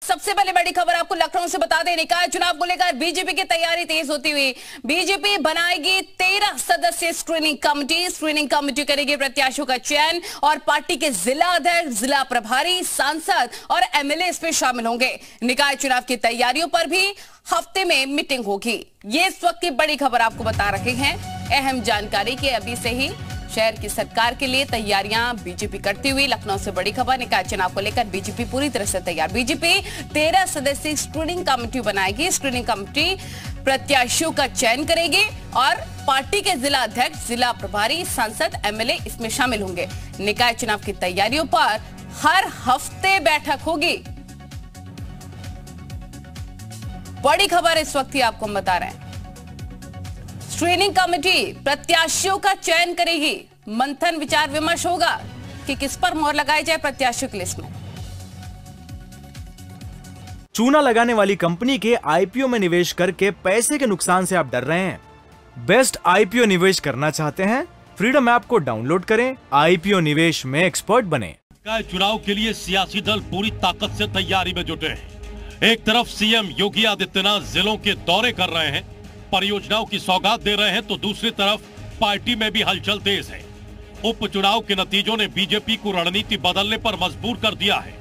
सबसे पहले बड़ी खबर आपको लखनऊ से बता दें, निकाय चुनाव को लेकर बीजेपी की तैयारी तेज होती हुई बीजेपी बनाएगी 13 सदस्यीय स्क्रीनिंग कमेटी। स्क्रीनिंग कमेटी करेगी प्रत्याशियों का चयन और पार्टी के जिला अध्यक्ष, जिला प्रभारी, सांसद और एमएलए इसमें शामिल होंगे। निकाय चुनाव की तैयारियों पर भी हफ्ते में मीटिंग होगी। ये इस वक्त की बड़ी खबर आपको बता रहे हैं। अहम जानकारी के अभी से ही शहर की सरकार के लिए तैयारियां बीजेपी करती हुई। लखनऊ से बड़ी खबर, निकाय चुनाव को लेकर बीजेपी पूरी तरह से तैयार। बीजेपी 13 सदस्यीय स्क्रीनिंग कमेटी बनाएगी। स्क्रीनिंग कमेटी प्रत्याशियों का चयन करेगी और पार्टी के जिला अध्यक्ष, जिला प्रभारी, सांसद, एमएलए इसमें शामिल होंगे। निकाय चुनाव की तैयारियों पर हर हफ्ते बैठक होगी। बड़ी खबर इस वक्त ही आपको हम बता रहे हैं। स्क्रीनिंग कमेटी प्रत्याशियों का चयन करेगी। मंथन, विचार विमर्श होगा कि किस पर मोहर लगाई जाए प्रत्याशियों की लिस्ट में। चूना लगाने वाली कंपनी के आईपीओ में निवेश करके पैसे के नुकसान से आप डर रहे हैं? बेस्ट आईपीओ निवेश करना चाहते हैं? फ्रीडम ऐप को डाउनलोड करें, आईपीओ निवेश में एक्सपर्ट बने। चुनाव के लिए सियासी दल पूरी ताकत से तैयारी में जुटे हैं। एक तरफ सीएम योगी आदित्यनाथ जिलों के दौरे कर रहे हैं, परियोजनाओं की सौगात दे रहे हैं, तो दूसरी तरफ पार्टी में भी हलचल तेज है। उपचुनाव के नतीजों ने बीजेपी को रणनीति बदलने पर मजबूर कर दिया है।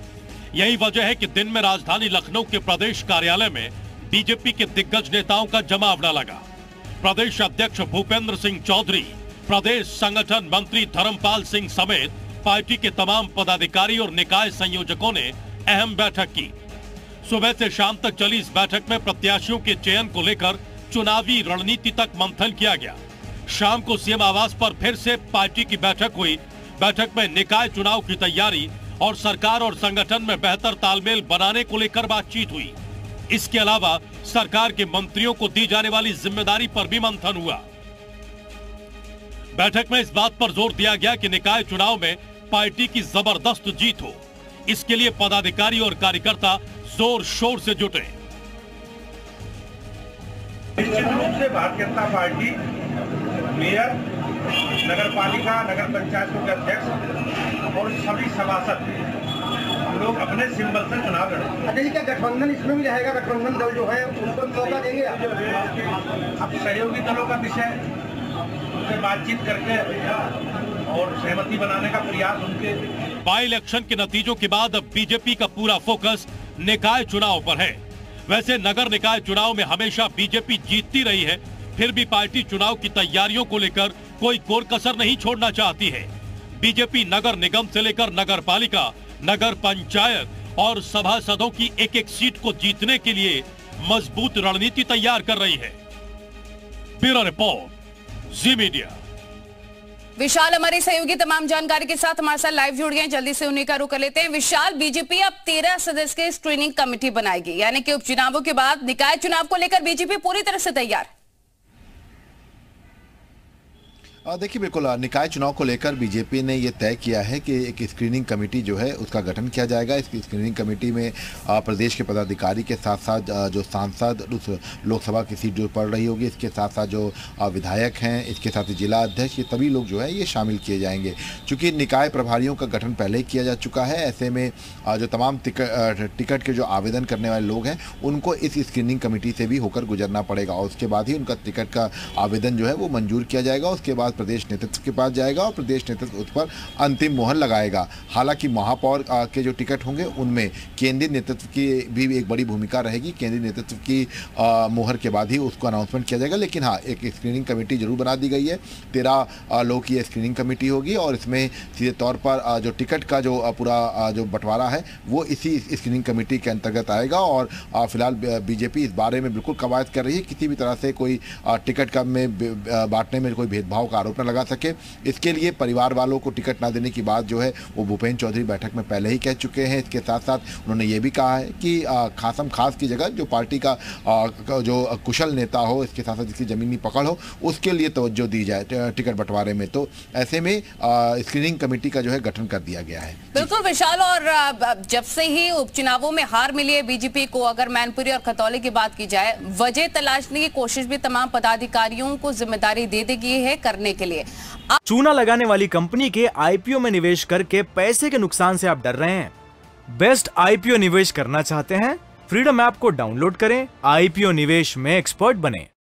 यही वजह है कि दिन में राजधानी लखनऊ के प्रदेश कार्यालय में बीजेपी के दिग्गज नेताओं का जमावड़ा लगा। प्रदेश अध्यक्ष भूपेंद्र सिंह चौधरी, प्रदेश संगठन मंत्री धर्मपाल सिंह समेत पार्टी के तमाम पदाधिकारी और निकाय संयोजकों ने अहम बैठक की। सुबह से शाम तक चली इस बैठक में प्रत्याशियों के चयन को लेकर चुनावी रणनीति तक मंथन किया गया। शाम को सीएम आवास पर फिर से पार्टी की बैठक हुई। बैठक में निकाय चुनाव की तैयारी और सरकार और संगठन में बेहतर तालमेल बनाने को लेकर बातचीत हुई। इसके अलावा सरकार के मंत्रियों को दी जाने वाली जिम्मेदारी पर भी मंथन हुआ। बैठक में इस बात पर जोर दिया गया कि निकाय चुनाव में पार्टी की जबरदस्त जीत हो, इसके लिए पदाधिकारी और कार्यकर्ता जोर शोर से जुटे। निश्चित रूप से भारतीय जनता पार्टी मेयर, नगर पालिका, नगर पंचायतों के अध्यक्ष और सभी सभासद लोग अपने सिंबल से चुनाव लड़ेंगे। क्या गठबंधन इसमें भी रहेगा? गठबंधन दल जो है उनको मौका देंगे? अब सहयोगी दलों का विषय उनसे बातचीत करके और सहमति बनाने का प्रयास उनके। बाई इलेक्शन के नतीजों के बाद अब बीजेपी का पूरा फोकस निकाय चुनाव पर है। वैसे नगर निकाय चुनाव में हमेशा बीजेपी जीतती रही है, फिर भी पार्टी चुनाव की तैयारियों को लेकर कोई कोर कसर नहीं छोड़ना चाहती है। बीजेपी नगर निगम से लेकर नगर पालिका, नगर पंचायत और सभासदों की एक एक सीट को जीतने के लिए मजबूत रणनीति तैयार कर रही है। ब्यूरो रिपोर्ट, जी मीडिया। विशाल हमारी सहयोगी तमाम जानकारी के साथ हमारे साथ लाइव जुड़ गए, जल्दी से उन्हीं का रुख कर लेते हैं। विशाल, बीजेपी अब 13 सदस्य की स्क्रीनिंग कमेटी बनाएगी, यानी कि उपचुनावों के बाद निकाय चुनाव को लेकर बीजेपी पूरी तरह से तैयार। देखिए, बिल्कुल निकाय चुनाव को लेकर बीजेपी ने ये तय किया है कि एक स्क्रीनिंग कमेटी जो है उसका गठन किया जाएगा। इस स्क्रीनिंग कमेटी में प्रदेश के पदाधिकारी के साथ साथ जो सांसद, उस लोकसभा की सीट जो पड़ रही होगी, इसके साथ साथ जो विधायक हैं, इसके साथ ही जिला अध्यक्ष, ये सभी लोग जो है ये शामिल किए जाएंगे। चूँकि निकाय प्रभारियों का गठन पहले ही किया जा चुका है, ऐसे में जो तमाम टिकट के जो आवेदन करने वाले लोग हैं उनको इस स्क्रीनिंग कमेटी से भी होकर गुजरना पड़ेगा और उसके बाद ही उनका टिकट का आवेदन जो है वो मंजूर किया जाएगा। उसके बाद प्रदेश नेतृत्व के पास जाएगा और प्रदेश नेतृत्व उस पर अंतिम मोहर लगाएगा। हालांकि महापौर के जो टिकट होंगे उनमें केंद्रीय नेतृत्व की भी एक बड़ी भूमिका रहेगी। केंद्रीय नेतृत्व की मोहर के बाद ही उसको अनाउंसमेंट किया जाएगा। लेकिन हाँ, एक स्क्रीनिंग कमेटी जरूर बना दी गई है। 13 लोगों की स्क्रीनिंग कमेटी होगी और इसमें सीधे तौर पर जो टिकट का जो पूरा जो बंटवारा है वो इसी स्क्रीनिंग कमेटी के अंतर्गत आएगा। और फिलहाल बीजेपी इस बारे में बिल्कुल कवायद कर रही है, किसी भी तरह से कोई टिकट का में बांटने में कोई भेदभाव का आरोप न लगा सके। इसके लिए परिवार वालों को टिकट ना देने की बात जो है वो भूपेंद्र चौधरी बैठक में पहले ही कह चुके हैं। इसके साथ साथ उन्होंने ये भी कहा है कि खासम खास की जगह जो पार्टी का जो कुशल नेता हो, इसके साथ साथ जिसकी जमीनी पकड़ हो, उसके लिए तवज्जो दी जाए टिकट बंटवारे में। तो ऐसे में स्क्रीनिंग कमेटी का जो है गठन कर दिया गया है। बिल्कुल विशाल, और जब से ही उपचुनावों में हार मिली है बीजेपी को, अगर मैनपुरी और खतौली की बात की जाए, वजह तलाशने की कोशिश भी तमाम पदाधिकारियों को जिम्मेदारी दे दी गई है करने के लिए। चूना लगाने वाली कंपनी के आईपीओ में निवेश करके पैसे के नुकसान से आप डर रहे हैं? बेस्ट आईपीओ निवेश करना चाहते हैं? फ्रीडम ऐप को डाउनलोड करें, आईपीओ निवेश में एक्सपर्ट बने।